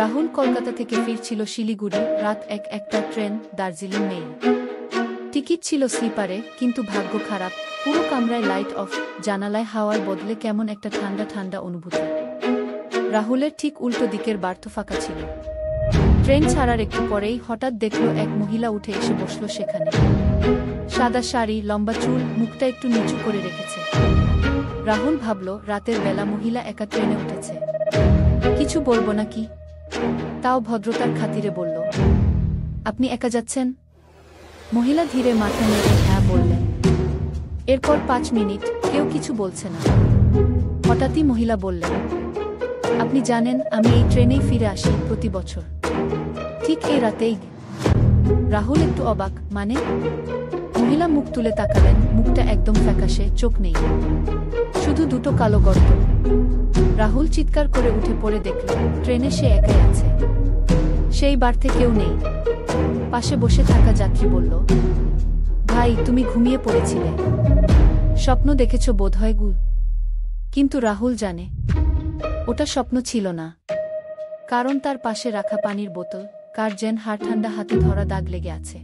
রাহুল কলকাতা থেকে ফিরছিল শিলিগুড়ি। রাত একটা ট্রেন, দার্জিলিং মেইল। টিকিট ছিল স্লিপারে, কিন্তু ভাগ্য খারাপ, পুরো কামরায় লাইট অফ, জানালায় হাওয়ার বদলে কেমন একটা ঠান্ডা ঠান্ডা অনুভূতি। রাহুলের ঠিক উল্টো দিকের বার্থ ফাঁকা ছিল। ট্রেন ছাড়ার একটু পরেই হঠাৎ দেখল এক মহিলা উঠে এসে বসল সেখানে। সাদা শাড়ি, লম্বা চুল, মুখটা একটু নিচু করে রেখেছে। রাহুল ভাবল, রাতের বেলা মহিলা একা ট্রেনে উঠেছে, কিছু বলবো নাকি, তাও ভদ্রতার খাতিরে বলল, আপনি একা যাচ্ছেন? মহিলা ধীরে মাথা নেড়ে হ্যাঁ বললেন। এরপর 5 মিনিট কেউ কিছু বলছে না। হঠাৎই মহিলা বললেন, আপনি জানেন আমি এই ট্রেনেই ফিরে আসি প্রতি বছর, ঠিক এই রাতেই। রাহুল একটু অবাক, মানে? মহিলা মুখ তুলে তাকালেন, মুখটা একদম ফ্যাকাশে, চোখ নেই, শুধু দুটো কালো গর্ত। রাহুল চিৎকার করে উঠে পড়ে দেখল ট্রেনে সে একাই আছে, সেই বার্থে কেউ নেই। পাশে বসে থাকা যাত্রী বলল, ভাই তুমি ঘুমিয়ে পড়েছিলে, স্বপ্ন দেখেছ বোধহয় গু। কিন্তু রাহুল জানে ওটা স্বপ্ন ছিল না, কারণ তার পাশে রাখা পানির বোতল, কার যেন ঠান্ডা হাতে ধরা দাগ লেগে আছে।